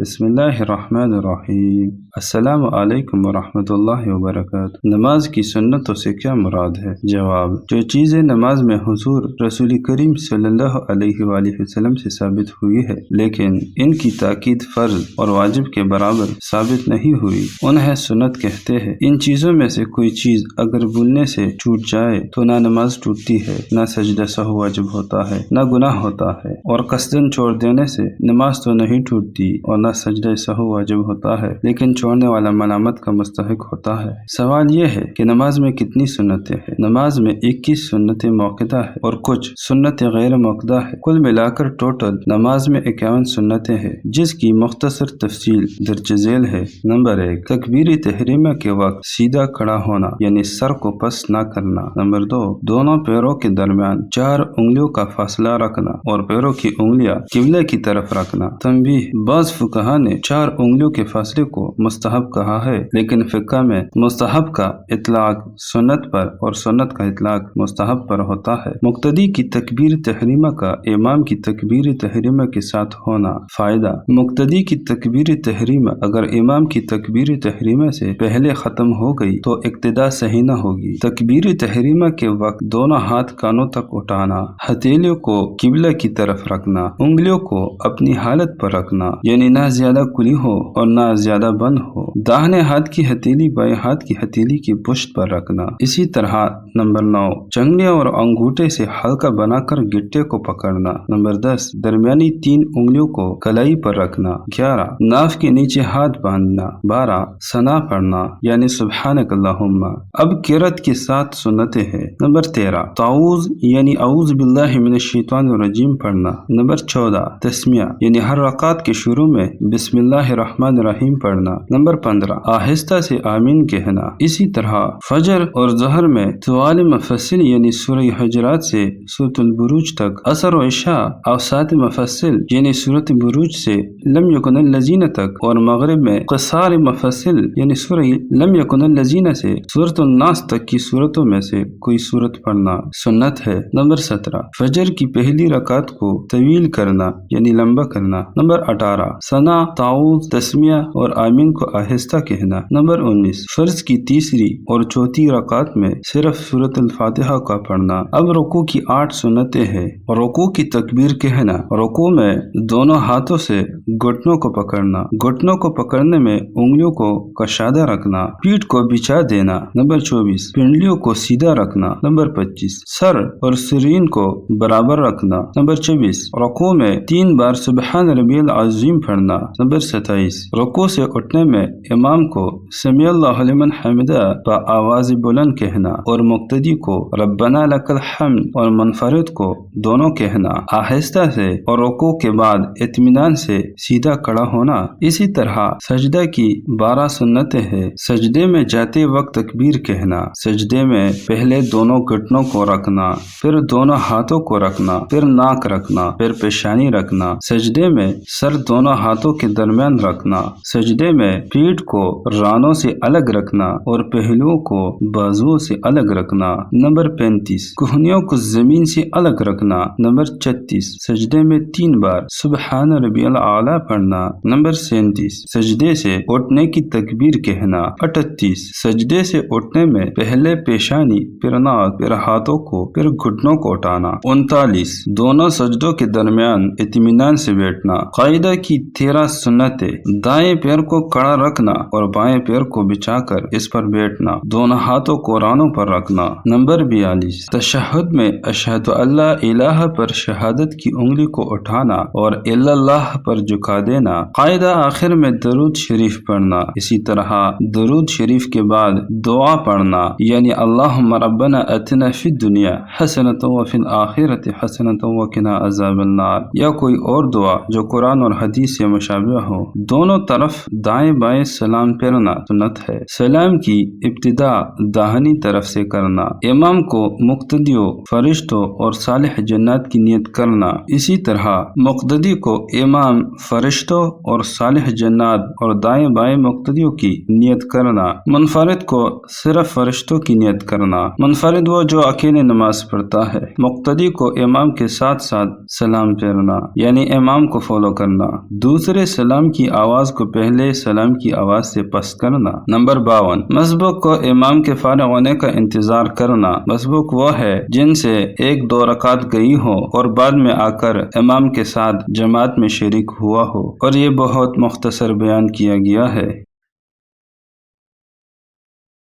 بسم اللہ الرحمن الرحیم۔ السلام علیکم ورحمۃ اللہ وبرکاتہ۔ نماز کی سنتوں سے کیا مراد ہے؟ جواب: جو چیزیں نماز میں حضور رسول کریم صلی اللہ علیہ وآلہ وسلم سے ثابت ہوئی ہے لیکن ان کی تاکید فرض اور واجب کے برابر ثابت نہیں ہوئی، انہیں سنت کہتے ہیں۔ ان چیزوں میں سے کوئی چیز اگر بھولنے سے چھوٹ جائے تو نہ نماز ٹوٹتی ہے، نہ سجدہ سہو واجب ہوتا ہے، نہ گناہ ہوتا ہے، اور قصداً چھوڑ دینے سے نماز تو نہیں ٹوٹتی اور نہ سجدہ سہو واجب ہوتا ہے، لیکن چھوڑنے والا ملامت کا مستحق ہوتا ہے۔ سوال یہ ہے کہ نماز میں کتنی سنتیں ہیں؟ نماز میں 21 سنتیں موقدہ ہے اور کچھ سنتیں غیر موقدہ ہے۔ کل ملا کر ٹوٹل نماز میں 51 سنتیں ہیں، جس کی مختصر تفصیل درج ذیل ہے۔ نمبر 1، تکبیر تحریمہ کے وقت سیدھا کھڑا ہونا، یعنی سر کو پس نہ کرنا۔ نمبر 2، دونوں پیروں کے درمیان 4 انگلیوں کا فاصلہ رکھنا اور پیروں کی انگلیاں قبلے کی طرف رکھنا۔ تنبیہ: بعض فقہا نے 4 انگلیوں کے فاصلے کو مستحب کہا ہے، لیکن فقہ میں مستحب کا اطلاق سنت پر اور سنت کا اطلاق مستحب پر ہوتا ہے۔ مقتدی کی تکبیر تحریمہ کا امام کی تکبیر تحریمہ کے ساتھ ہونا۔ فائدہ: مقتدی کی تکبیر تحریمہ اگر امام کی تکبیر تحریمہ سے پہلے ختم ہو گئی تو اقتداء صحیح نہ ہوگی۔ تکبیر تحریمہ کے وقت دونوں ہاتھ کانوں تک اٹھانا، ہتھیلیوں کو قبلہ کی طرف رکھنا، انگلیوں کو اپنی حالت پر رکھنا، یعنی نہ زیادہ کھلی ہو اور نہ زیادہ بند ہو۔ داہنے ہاتھ کی ہتھیلی بائیں ہاتھ کی ہتھیلی کی پشت پر رکھنا۔ اسی طرح نمبر 9، چنگلیاں اور انگوٹھے سے حلقہ بنا کر گٹے کو پکڑنا۔ نمبر 10، درمیانی 3 انگلیوں کو کلائی پر رکھنا۔ 11، ناف کے نیچے ہاتھ باندھنا۔ 12، ثنا پڑھنا، یعنی سبحانک اللہم۔ اب قرأت کی 7 سنتیں ہیں۔ نمبر 13، تعوذ یعنی اعوذ باللہ من الشیطان الرجیم پڑھنا۔ نمبر 14، تسمیہ یعنی ہر رکعت کے شروع میں بسم اللہ الرحمن الرحیم پڑھنا۔ نمبر 15، آہستہ سے آمین کہنا۔ اسی طرح فجر اور ظہر میں طوال مفصل یعنی سورہ حجرات سے سورۃ البروج تک، عصر و عشاء اوساط مفصل یعنی سورۃ بروج سے لم یکن الذین تک، اور مغرب میں قصار مفصل یعنی سورہ لم یکن الذین سے سورۃ الناس تک کی صورتوں میں سے کوئی صورت پڑھنا سنت ہے۔ نمبر 17، فجر کی پہلی رکعت کو طویل کرنا یعنی لمبا کرنا۔ نمبر 18، ثنا، تعوذ، تسمیہ اور آمین کو آہستہ کہنا۔ نمبر 19، فرض کی تیسری اور چوتھی رکعت میں صرف سورۃ الفاتحہ کا پڑھنا۔ اب رکوع کی 8 سنتیں ہیں۔ رکوع کی تکبیر کہنا، رکوع میں دونوں ہاتھوں سے گھٹنوں کو پکڑنا، گھٹنوں کو پکڑنے میں انگلیوں کو کشادہ رکھنا، پیٹھ کو بچھا دینا۔ نمبر 24، پنڈلیوں کو سیدھا رکھنا۔ نمبر 25، سر اور سرین کو برابر رکھنا۔ نمبر 26، رکوع میں 3 بار سبحان ربی العظیم پڑھنا۔ نمبر 27، رکوع سے اٹھنے میں امام کو سمیع اللہ لمن حمدہ بآواز بلند کہنا اور مقتدی کو ربنا لک الحمد اور منفرد کو دونوں کہنا آہستہ سے، اور رکوع کے بعد اطمینان سے سیدھا کھڑا ہونا۔ اسی طرح سجدہ کی 12 سنتیں ہیں۔ سجدے میں جاتے وقت تکبیر کہنا، سجدے میں پہلے دونوں گھٹنوں کو رکھنا، پھر دونوں ہاتھوں کو رکھنا، پھر ناک رکھنا، پھر پیشانی رکھنا۔ سجدے میں سر دونوں ہاتھوں کے درمیان رکھنا، سجدے میں پیٹھ کو رانوں سے الگ رکھنا اور پہلوؤں کو بازوؤں سے الگ رکھنا۔ نمبر 35، کہنیوں کو زمین سے الگ رکھنا۔ نمبر 36، سجدے میں 3 بار سبحان ربی الاعلیٰ پڑھنا۔ نمبر 37، سجدے سے اٹھنے کی تکبیر کہنا۔ 38، سجدے سے اٹھنے میں پہلے پیشانی، پھر ناک، پھر ہاتھوں کو، پھر گھٹنوں کو اٹھانا۔ 39، دونوں سجدوں کے درمیان اطمینان سے بیٹھنا۔ قاعدہ کی 13 سنتیں: دائیں پیر کو کھڑا رکھنا اور بائیں پیر کو بچھا کر اس پر بیٹھنا، دونوں ہاتھوں کو رانوں پر رکھنا۔ نمبر 42، تشہد میں اشہد اللہ الہ پر شہادت کی انگلی کو اٹھانا اور الا اللہ پر جھکا دینا۔ قاعدہ آخر میں درود شریف پڑھنا۔ اسی طرح درود شریف کے بعد دعا پڑھنا، یعنی اللہم ربنا اتنا فی الدنیا حسنۃ وفی الآخرۃ حسنۃ وقنا عذاب النار، یا کوئی اور دعا جو قرآن اور حدیث سے مشابہ ہو۔ دونوں طرف دائیں بائیں سلام پھیرنا سنت ہے۔ سلام کی ابتدا داہنی طرف سے کرنا۔ امام کو مقتدیوں، فرشتوں اور صالح جنات کی نیت کرنا۔ اسی طرح مقتدی کو امام، فرشتوں اور صالح جنات اور دائیں بائیں مقتدیوں کی نیت کرنا۔ منفرد کو صرف فرشتوں کی نیت کرنا۔ منفرد وہ جو اکیلے نماز پڑھتا ہے۔ مقتدی کو امام کے ساتھ ساتھ سلام پھیرنا، یعنی امام کو فالو کرنا۔ دوسرے دوسرے سلام کی آواز کو پہلے سلام کی آواز سے پس کرنا۔ نمبر 52، مسبوق کو امام کے فارغ ہونے کا انتظار کرنا۔ مسبوق وہ ہے جن سے 1-2 رکعت گئی ہو اور بعد میں آ کر امام کے ساتھ جماعت میں شریک ہوا ہو، اور یہ بہت مختصر بیان کیا گیا ہے۔